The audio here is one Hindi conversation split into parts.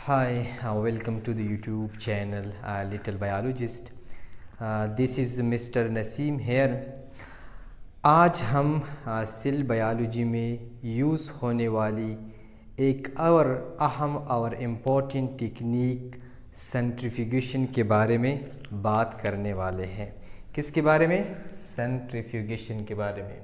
Hi, welcome to the YouTube channel Little Biologist. This is Mr. Naseem here. आज हम सेल बायोलॉजी में यूज़ होने वाली एक और अहम और इम्पोर्टेंट टेक्निक सेंट्रीफ्यूगेशन के बारे में बात करने वाले हैं। किसके बारे में? सेंट्रीफ्यूगेशन के बारे में।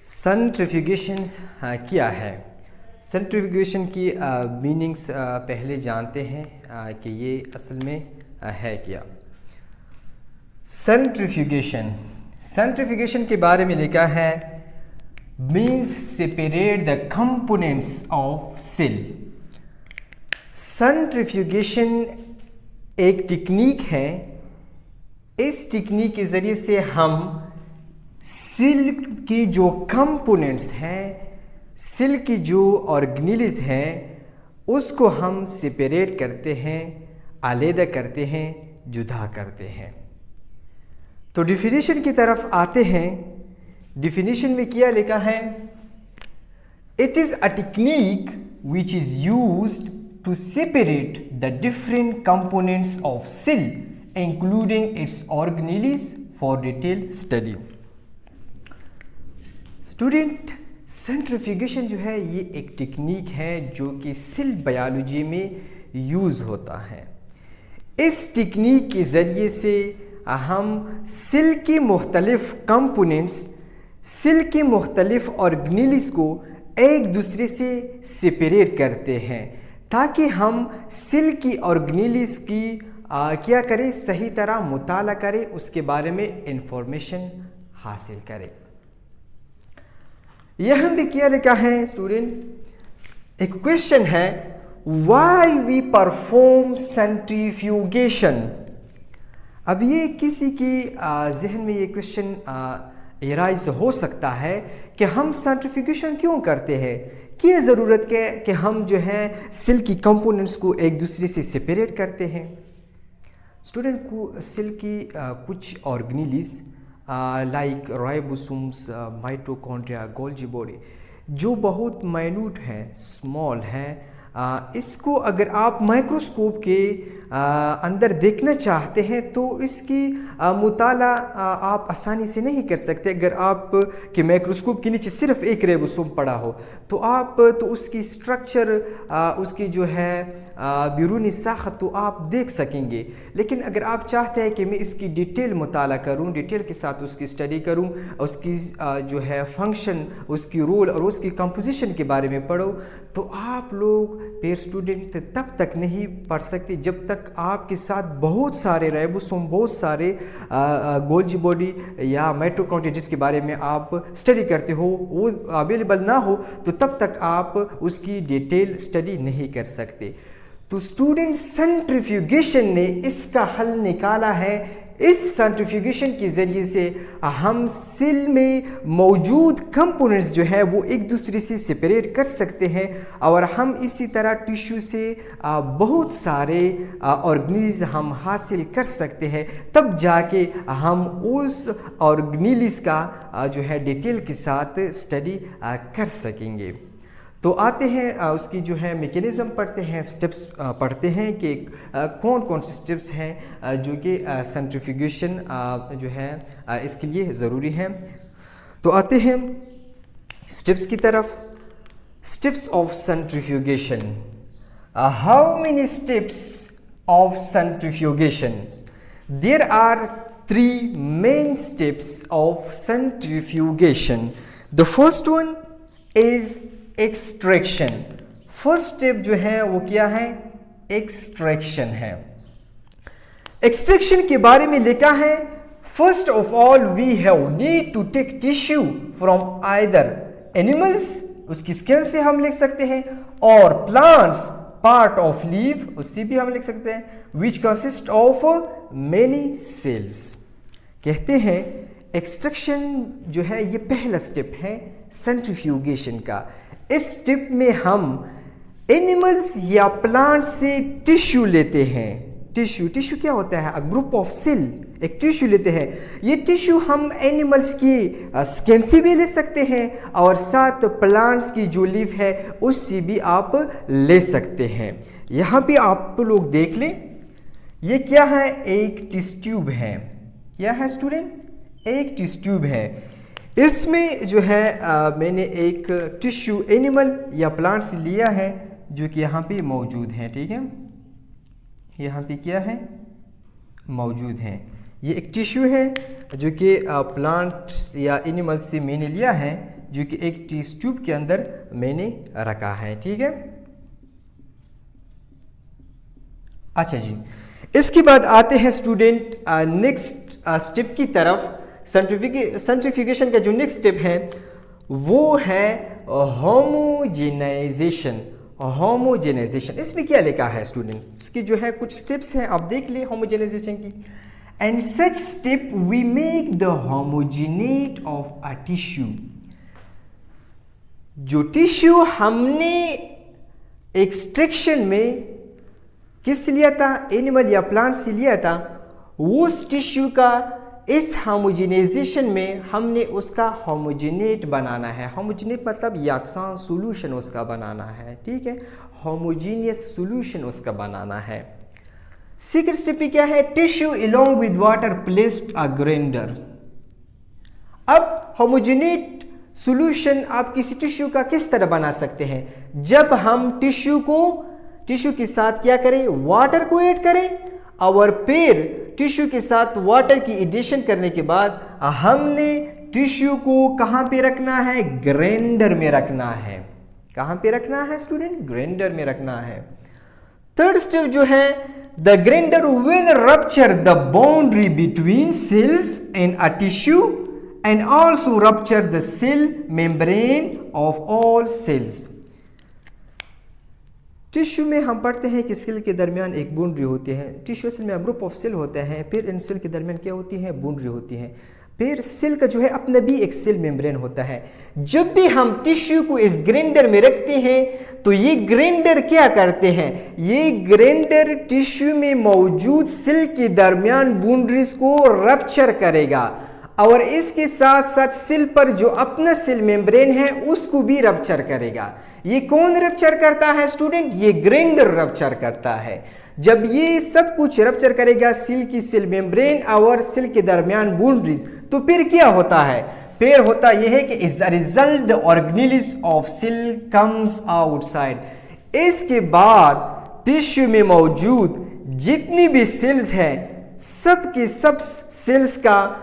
सेंट्रीफ्यूगेशन क्या है? सेंट्रीफ्यूगेशन की मीनिंग्स पहले जानते हैं कि ये असल में है क्या। सेंट्रीफ्यूगेशन के बारे में लिखा है means separate the components of cell. Centrifugation एक टेक्निक है। इस टेक्निक के ज़रिए से हम सेल के जो कंपोनेंट्स हैं, सेल की जो ऑर्गेनेल्स हैं, उसको हम सेपरेट करते हैं, अलग करते हैं, जुदा करते हैं। तो डेफिनेशन की तरफ आते हैं। डेफिनेशन में क्या लिखा है? It is a technique which is used to separate the different components of cell including its organelles for detail study. Student, centrifugation जो है ये एक टेक्निक है जो कि सेल बायोलॉजी में यूज़ होता है। इस टेक्निक के ज़रिए से हम सेल के मुख्तलिफ कंपोनेंट्स, सेल के मुख्तलिफ ऑर्गेनेल्स को एक दूसरे से सेपरेट करते हैं ताकि हम सेल की ऑर्गेनेल्स की क्या करें, सही तरह मुताला करें, उसके बारे में इंफॉर्मेशन हासिल करें। यहाँ भी क्या लिखा है स्टूडेंट? एक क्वेश्चन है, व्हाई वी परफॉर्म सेंट्रीफ्यूगेशन। अब ये किसी की जहन में ये क्वेश्चन एराइज हो सकता है कि हम सेंट्रीफ्यूगेशन क्यों करते हैं, क्या ज़रूरत है कि हम जो है सेल की कंपोनेंट्स को एक दूसरे से सेपरेट करते हैं। स्टूडेंट को सेल की कुछ organelles like ribosomes, mitochondria, Golgi body जो बहुत माइन्यूट है, स्मॉल है, इसको अगर आप माइक्रोस्कोप के अंदर देखना चाहते हैं तो इसकी मुताला आप आसानी से नहीं कर सकते। अगर आप के माइक्रोस्कोप के नीचे सिर्फ एक राइबोसोम पड़ा हो तो आप तो उसकी स्ट्रक्चर, उसकी जो है बैरूनी साखत तो आप देख सकेंगे। लेकिन अगर आप चाहते हैं कि मैं इसकी डिटेल मुताला करूं, डिटेल के साथ उसकी स्टडी करूं, उसकी जो है फंक्शन, उसकी रोल और उसकी कंपोजिशन के बारे में पढ़ो, तो आप लोग पेयर स्टूडेंट तब तक नहीं पढ़ सकते जब तक आपके साथ बहुत सारे राइबोसोम, बहुत सारे गोल्जी बॉडी या माइटोकॉन्ड्रिया जिसके बारे में आप स्टडी करते हो वो अवेलेबल ना हो, तो तब तक आप उसकी डिटेल स्टडी नहीं कर सकते। तो स्टूडेंट, सेंट्रीफ्यूगेशन ने इसका हल निकाला है। इस सेंट्रीफ्यूगेशन के ज़रिए से हम सेल में मौजूद कंपोनेंट्स जो है वो एक दूसरे से सेपरेट कर सकते हैं और हम इसी तरह टिश्यू से बहुत सारे ऑर्गेनेल्स हम हासिल कर सकते हैं। तब जाके हम उस ऑर्गेनेल्स का जो है डिटेल के साथ स्टडी कर सकेंगे। तो आते हैं उसकी जो है मैकेनिज़्म पढ़ते हैं, स्टेप्स पढ़ते हैं कि कौन कौन से स्टेप्स हैं जो कि सेंट्रीफ्यूगेशन जो है इसके लिए ज़रूरी हैं। तो आते हैं स्टेप्स की तरफ। Steps of centrifugation. How many steps of centrifugation? There are 3 main steps of centrifugation. The first one is extraction. First step जो है वो क्या है? एक्सट्रैक्शन है। एक्सट्रैक्शन के बारे में लिखा है, first of all we have need to take tissue from either animals, उसकी स्किन से हम लिख सकते हैं, और प्लांट्स, पार्ट ऑफ लीफ, उससे भी हम लिख सकते हैं, which consist of many cells. कहते हैं एक्सट्रैक्शन जो है ये पहला स्टेप है सेंट्रीफ्यूगेशन का। इस स्टेप में हम एनिमल्स या प्लांट से टिश्यू लेते हैं। टिश्यू क्या होता है? अ ग्रुप ऑफ सेल, एक टिश्यू लेते हैं। ये टिश्यू हम एनिमल्स की स्किन से भी ले सकते हैं और साथ प्लांट्स की जो लीफ है उससे भी आप ले सकते हैं। यहाँ पे आप लोग देख लें, ये क्या है? एक टेस्ट ट्यूब है। क्या है स्टूडेंट? एक टेस्ट ट्यूब है। इसमें जो है मैंने एक टिश्यू एनिमल या प्लांट से लिया है जो कि यहाँ पे मौजूद है। ठीक है, यहाँ पे क्या है? मौजूद है। ये एक टिश्यू है जो कि प्लांट या एनिमल से मैंने लिया है, जो कि एक टेस्ट ट्यूब के अंदर मैंने रखा है। ठीक है, अच्छा जी। इसके बाद आते हैं स्टूडेंट नेक्स्ट स्टेप की तरफ। सेंट्रीफ्यूगेशन का जो नेक्स्ट स्टेप है वो है होमोजेनाइजेशन। होमोजेनाइजेशन, इसमें क्या लिखा है स्टूडेंट? इसकी जो है कुछ स्टेप्स हैं, आप देख ले होमोजेनाइजेशन की। And such step we make the homogenate of a tissue. जो टिश्यू हमने एक्सट्रैक्शन में किस लिया था? एनिमल या प्लांट से लिया था। उस टिश्यू का इस होमोजेनाइजेशन में हमने उसका होमोजेनेट बनाना है। होमोजेनेट मतलब यकसान सॉल्यूशन उसका बनाना है। ठीक है, होमोजीनियस सॉल्यूशन उसका बनाना है। सेकंड स्टेप पे क्या है? Tissue along with water placed a grinder. अब होमोजेनेट सॉल्यूशन आप किसी टिश्यू का किस तरह बना सकते हैं? जब हम टिश्यू के साथ क्या करें? वाटर को ऐड करें और फिर टिश्यू के साथ वाटर की एडिशन करने के बाद हमने टिश्यू को कहां पे रखना है? ग्राइंडर में रखना है। कहां पे रखना है स्टूडेंट? ग्राइंडर में रखना है। थर्ड स्टेप जो है, the grinder will rupture the boundary between cells and a tissue and also rupture the cell membrane of all cells. Tissue में हम पढ़ते हैं कि सेल के दरमियान एक बाउंड्री होती है। टिश्यू सेल में ग्रुप ऑफ सेल होते हैं, फिर इन सेल के दरमियान क्या होती है? बाउंड्री होती है। फिर सेल का जो है अपना भी एक सेल मेम्ब्रेन होता है। जब भी हम टिश्यू को इस ग्राइंडर में रखते हैं तो ये ग्राइंडर क्या करते हैं? ये ग्राइंडर टिश्यू में मौजूद सेल के दरमियान बाउंड्रीज को रप्चर करेगा और इसके साथ साथ सेल पर जो अपना सेल मेम्ब्रेन है उसको भी रप्चर करेगा। ये कौन रप्चर करता है स्टूडेंट? ये ग्राइंडर रप्चर करता है। जब ये सब कुछ रप्चर करेगा सेल की सेल मेम्ब्रेन और सेल के दरमियान बाउंड्रीज, तो फिर क्या होता है? फिर होता यह है कि as a result the organelles of cell comes outside. इसके बाद टिश्यू में मौजूद जितनी भी सेल्स हैं, सब के सब सेल्स का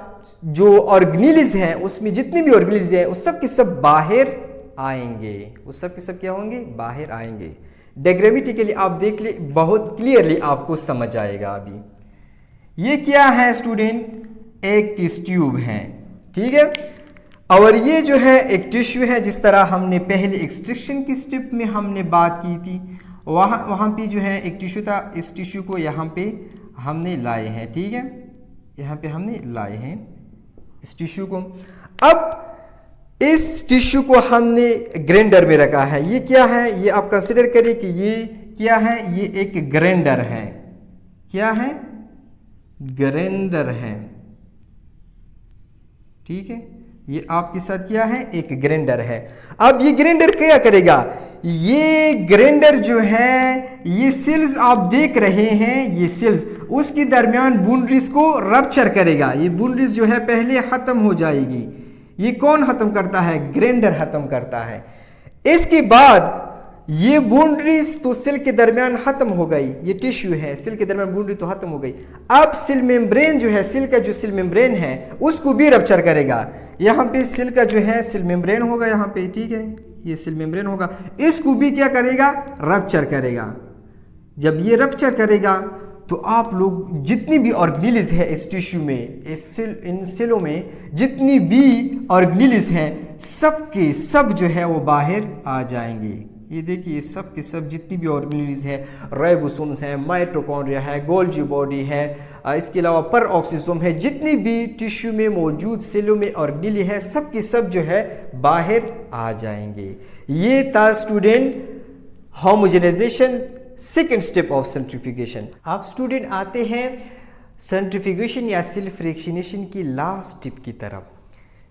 जो ऑर्गेनेलिस है, उसमें जितनी भी ऑर्गेनेलिस है उस सब के सब बाहर आएंगे। उस सब के सब क्या होंगे? बाहर आएंगे। डायग्रामेटिकली आप देख ले, बहुत क्लियरली आपको समझ आएगा। अभी ये क्या है स्टूडेंट? एक टेस्ट ट्यूब है। ठीक है, और ये जो है एक टिश्यू है। जिस तरह हमने पहले एक्सट्रैक्शन की स्टेप में हमने बात की थी, वहाँ पे जो है एक टिश्यू था। इस टिश्यू को यहाँ पे हमने लाए हैं। ठीक है, यहाँ पे हमने लाए हैं इस टिश्यू को। अब इस टिश्यू को हमने ग्राइंडर में रखा है। ये क्या है? ये आप कंसिडर करें कि ये क्या है? ये एक ग्राइंडर है। क्या है? ग्राइंडर है। ठीक है, ये आपके साथ क्या है? एक ग्राइंडर है। अब ये ग्राइंडर क्या करेगा? ये ग्राइंडर जो है, ये सेल्स आप देख रहे हैं, ये सेल्स उसके दरमियान बाउंड्रीज को रप्चर करेगा। ये बाउंड्रीज जो है पहले खत्म हो जाएगी। ये कौन खत्म करता है? ग्राइंडर खत्म करता है। इसके बाद ये बाउंड्रीज तो सेल के दरमियान खत्म हो गई। ये टिश्यू है, सेल के दरमियान बाउंड्री तो खत्म हो गई। अब सेल मेम्ब्रेन जो है, सेल का जो सेल मेम्ब्रेन है उसको भी रप्चर करेगा। यहाँ पे सेल का जो है सेल मेम्ब्रेन होगा यहाँ पे। ठीक है, ये सेल मेम्ब्रेन होगा, इसको भी क्या करेगा? रप्चर करेगा। जब ये रप्चर करेगा तो आप लोग जितनी भी ऑर्गेनेलिस है इस टिश्यू में, इन सेलों में जितनी भी ऑर्गेनेलिस हैं, सब के सब जो है वो बाहर आ जाएंगे। ये देखिए सब के सब जितनी भी ऑर्गेनेलिस है, राइबोसोम्स है, माइटोकॉन्ड्रिया है, गोल्जी बॉडी है, इसके अलावा परऑक्सीसोम है, जितनी भी टिश्यू में मौजूद सेलों में ऑर्गेनेली है, सब के सब जो है बाहर आ जाएंगे। ये था student homogenization second step of centrifugation. आप स्टूडेंट आते हैं सेंट्रीफ्यूगेशन या सेल्फ फ्रैक्शनेशन की लास्ट स्टेप की तरफ,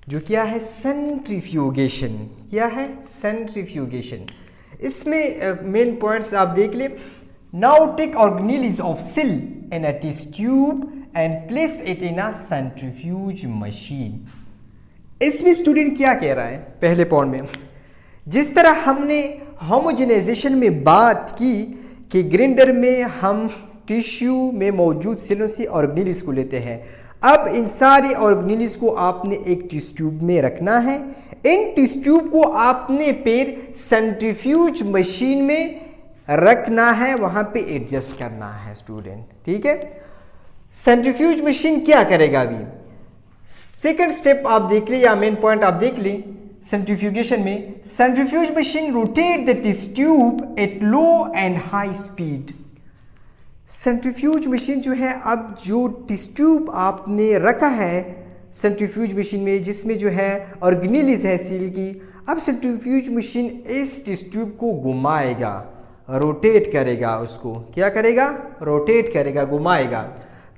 जो क्या है सेंट्रीफ्यूगेशन। क्या है सेंट्रीफ्यूगेशन। इसमें मेन पॉइंट्स आप देख ले। Now take organelles of cell in a test tube and place it in a centrifuge machine. इसमें स्टूडेंट क्या कह रहा है पहले पॉइंट में, जिस तरह हमने होमोजेनाइजेशन में बात की कि ग्राइंडर में हम टिश्यू में मौजूद सेलों से ऑर्गेनेल्स को लेते हैं, अब इन सारे ऑर्गेनेल्स को आपने एक टेस्ट ट्यूब में रखना है। इन टेस्ट ट्यूब को आपने फिर सेंट्रीफ्यूज मशीन में रखना है, वहां पे एडजस्ट करना है स्टूडेंट। ठीक है, सेंट्रीफ्यूज मशीन क्या करेगा अभी सेकेंड स्टेप आप देख ले या मेन पॉइंट आप देख ले। सेंट्रीफ्यूगेशन में centrifuge machine rotate the test tube at low and high speed. Centrifuge machine जो है, अब जो टेस्ट ट्यूब आपने रखा है सेंट्रीफ्यूज मशीन में, जिसमें जो है ऑर्गेनेल्स है सेल की, अब सेंट्रीफ्यूज मशीन इस टेस्ट ट्यूब को घुमाएगा, रोटेट करेगा। उसको क्या करेगा, रोटेट करेगा, घुमाएगा।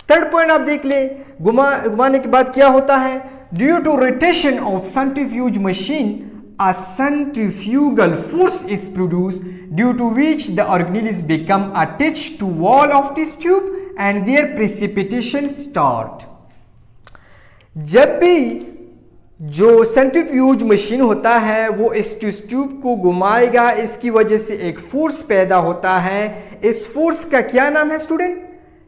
थर्ड पॉइंट आप देख ले, घुमाने के बाद क्या होता है, due to rotation of centrifuge machine a centrifugal force is produced due to which the organelles become attached to wall of test tube and their precipitation start। जब भी जो सेंट्रीफ्यूज मशीन होता है वो इस टेस्ट ट्यूब को घुमाएगा, इसकी वजह से एक फोर्स पैदा होता है। इस फोर्स का क्या नाम है स्टूडेंट,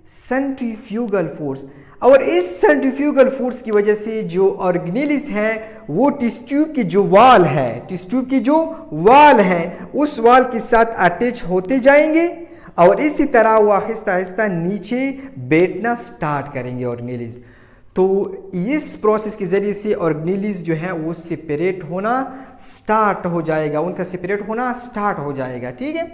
सेंट्रीफ्यूगल फोर्स। और इस सेंट्रीफ्यूगल फोर्स की वजह से जो ऑर्गेनेल्स है वो टेस्ट ट्यूब की जो वाल है, टेस्ट ट्यूब की जो वाल है उस वाल के साथ अटैच होते जाएंगे और इसी तरह वो आहिस्ता आहिस्ता नीचे बैठना स्टार्ट करेंगे ऑर्गेनेल्स। तो इस प्रोसेस के जरिए से ऑर्गेनेल्स जो है वो सेपरेट होना स्टार्ट हो जाएगा, उनका सेपरेट होना स्टार्ट हो जाएगा। ठीक है,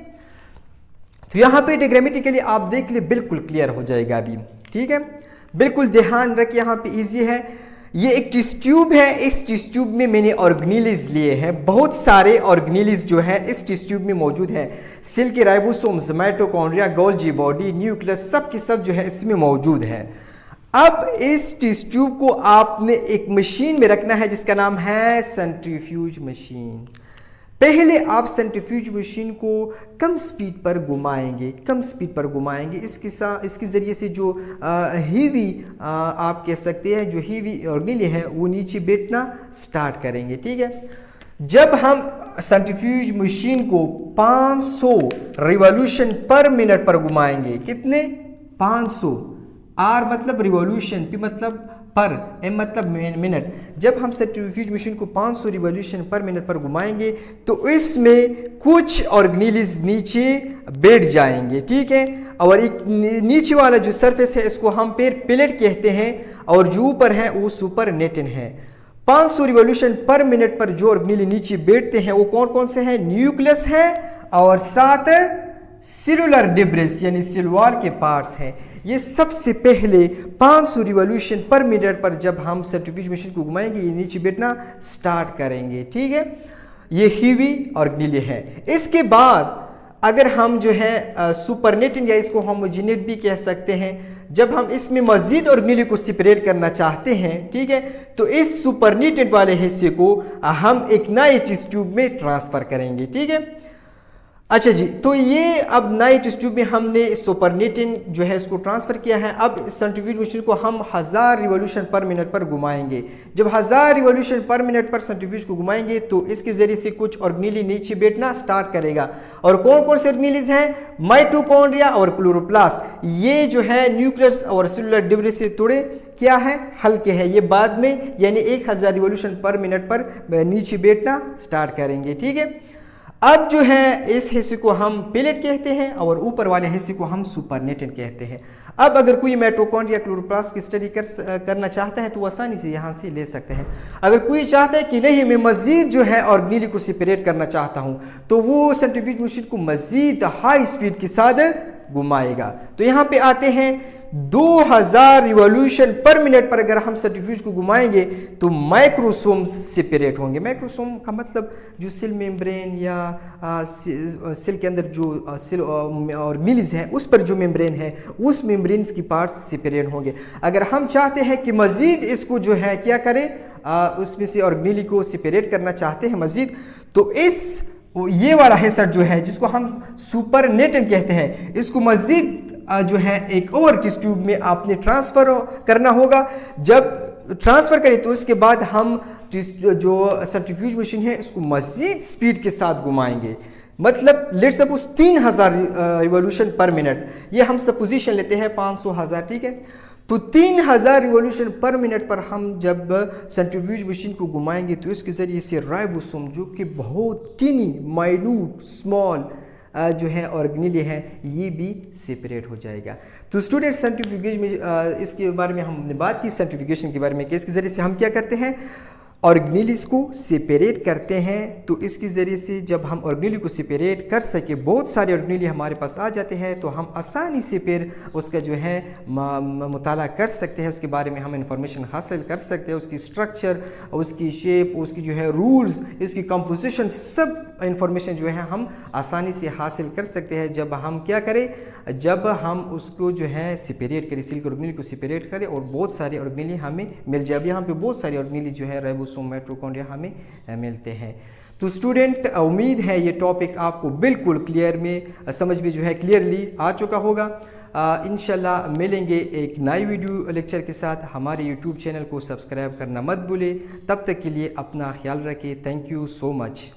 तो यहाँ पे डायग्रामेटिकली आप देख ले, बिल्कुल क्लियर हो जाएगा अभी। ठीक है, बिल्कुल ध्यान रख, यहाँ पे इजी है। ये एक टेस्ट ट्यूब है, इस टेस्ट ट्यूब में मैंने ऑर्गेनेल्स लिए हैं, बहुत सारे ऑर्गेनेल्स जो है इस टेस्ट ट्यूब में मौजूद है। सेल के ribosomes, mitochondria, Golgi body, nucleus सब के सब जो है इसमें मौजूद है। अब इस टेस्ट ट्यूब को आपने एक मशीन में रखना है जिसका नाम है सेंट्रीफ्यूज मशीन। पहले आप सेंट्रीफ्यूज मशीन को कम स्पीड पर घुमाएंगे, कम स्पीड पर घुमाएंगे। इसके ज़रिए से जो हीवी आप कह सकते हैं, जो हीवी ऑर्गेनेल है वो नीचे बैठना स्टार्ट करेंगे। ठीक है, जब हम सेंट्रीफ्यूज मशीन को 500 रिवॉल्यूशन पर मिनट पर घुमाएंगे, कितने 500, आर मतलब रिवॉल्यूशन, पी मतलब पर, एम मतलब मिनट। जब हम सेंट्रीफ्यूज मशीन को 500 रिवॉल्यूशन पर मिनट पर घुमाएंगे तो इसमें कुछ ऑर्गेनेल्स नीचे बैठ जाएंगे। ठीक है, और एक नीचे वाला जो सरफेस है इसको हम प्लेट कहते हैं और जो ऊपर है वो सुपरनेटिन है। 500 रिवॉल्यूशन पर मिनट पर जो ऑर्गेनेल नीचे बैठते हैं वो कौन कौन से हैं, न्यूक्लियस है और साथ सेलुलर डिब्रिस यानी सेल वॉल के पार्ट्स हैं। ये सबसे पहले 500 रिवॉल्यूशन पर मिनट पर जब हम सेंट्रीफ्यूज मशीन को घुमाएंगे ये नीचे बैठना स्टार्ट करेंगे। ठीक है, ये हीवी ऑर्गेनेल है। इसके बाद अगर हम जो है सुपरनेटिन या इसको होमोजेनेट भी कह सकते हैं, जब हम इसमें मजीद ऑर्गेनेल को सेपरेट करना चाहते हैं, ठीक है, तो इस सुपरनेटेड वाले हिस्से को हम एक नए टेस्ट ट्यूब में ट्रांसफर करेंगे। ठीक है, अच्छा जी, तो ये अब नए टेस्ट ट्यूब में हमने सुपरनेटिन जो है इसको ट्रांसफर किया है। अब सेंट्रीफ्यूज मशीन को हम 1000 रिवॉल्यूशन पर मिनट पर घुमाएंगे। जब 1000 रिवॉल्यूशन पर मिनट पर सेंट्रीफ्यूज को घुमाएंगे तो इसके जरिए से कुछ ऑर्गेनेल नीचे बैठना स्टार्ट करेगा। और कौन कौन से ऑर्गेनेल्स हैं, माइटोकॉन्ड्रिया और क्लोरोप्लास्ट। ये जो है न्यूक्लियस और सेलुलर डिब्रिस से थोड़े क्या है, हल्के हैं। ये बाद में यानी 1000 रिवॉल्यूशन पर मिनट पर नीचे बैठना स्टार्ट करेंगे। ठीक है, अब जो है इस हिस्से को हम पेलेट कहते हैं और ऊपर वाले हिस्से को हम सुपरनेटिन कहते हैं। अब अगर कोई माइटोकॉन्ड्रिया क्लोरोप्लास्ट की स्टडी करना चाहता है तो वो आसानी से यहाँ से ले सकते हैं। अगर कोई चाहता है कि नहीं मैं मजीद जो है ऑर्गेनेल को सेपरेट करना चाहता हूँ तो वो सेंट्रीफ्यूज मशीन को मजीद हाई स्पीड के साथ घुमाएगा। तो यहाँ पे आते हैं 2000 रिवॉल्यूशन पर मिनट पर अगर हम सेंट्रीफ्यूज को घुमाएंगे तो माइक्रोसोम्स सेपरेट होंगे। माइक्रोसोम का मतलब जो सेल मेम्ब्रेन या सेल के अंदर जो सेल ऑर्गेनेल्स हैं उस पर जो मेम्ब्रेन है उस मेम्ब्रेन्स की पार्ट्स सेपरेट होंगे। अगर हम चाहते हैं कि मज़ीद इसको जो है क्या करें, उसमें से ऑर्गेनेली को सेपरेट करना चाहते हैं मज़ीद, तो ये वाला हिस्सा जो है जिसको हम सुपरनेटेंट कहते हैं, इसको मज़ीद जो है एक और टेस्ट ट्यूब में आपने ट्रांसफ़र करना होगा। जब ट्रांसफ़र करें तो उसके बाद हम जो सेंट्रीफ्यूज मशीन है इसको मज़ीद स्पीड के साथ घुमाएंगे। मतलब लेट्स सपोज 3000 रिवॉल्यूशन पर मिनट, ये हम सपोजिशन लेते हैं 500,000, ठीक है। तो 3000 रिवॉल्यूशन पर मिनट पर हम जब सेंट्रीफ्यूज मशीन को घुमाएंगे तो इसके ज़रिए से राइबोसोम जो कि बहुत टीनी माइन्यूट स्मॉल जो है ऑर्गेनेली है ये भी सेपरेट हो जाएगा। तो स्टूडेंट सेंट्रीफ्यूगेशन में इसके बारे में हमने बात की, सेंट्रीफ्यूगेशन के बारे में कि इसके ज़रिए से हम क्या करते हैं, ऑर्गेनेल्स को सेपरेट करते हैं। तो इसके ज़रिए से जब हम ऑर्गेनेल को सेपरेट कर सके, बहुत सारे ऑर्गेनेल हमारे पास आ जाते हैं, तो हम आसानी से फिर उसका जो है मुताला कर सकते हैं, उसके बारे में हम इंफॉर्मेशन हासिल कर सकते हैं, उसकी स्ट्रक्चर, उसकी शेप, उसकी जो है रूल्स, इसकी कंपोजिशन, सब इंफॉर्मेशन जो है हम आसानी से हासिल कर सकते हैं जब हम क्या करें, जब हम उसको जो है सेपरेट करें, सिल्क ऑर्गेनेल को सेपरेट करें और बहुत सारे ऑर्गेनेल हमें मिल जाए। अब यहाँ पे बहुत सारे ऑर्गेनेल जो है राइबोसोम, माइटोकॉन्ड्रिया हमें मिलते हैं। तो स्टूडेंट उम्मीद है ये टॉपिक आपको बिल्कुल क्लियर में समझ में जो है क्लियरली आ चुका होगा। इंशाल्लाह मिलेंगे एक नई वीडियो लेक्चर के साथ। हमारे यूट्यूब चैनल को सब्सक्राइब करना मत भूलें। तब तक के लिए अपना ख्याल रखें। Thank you so much.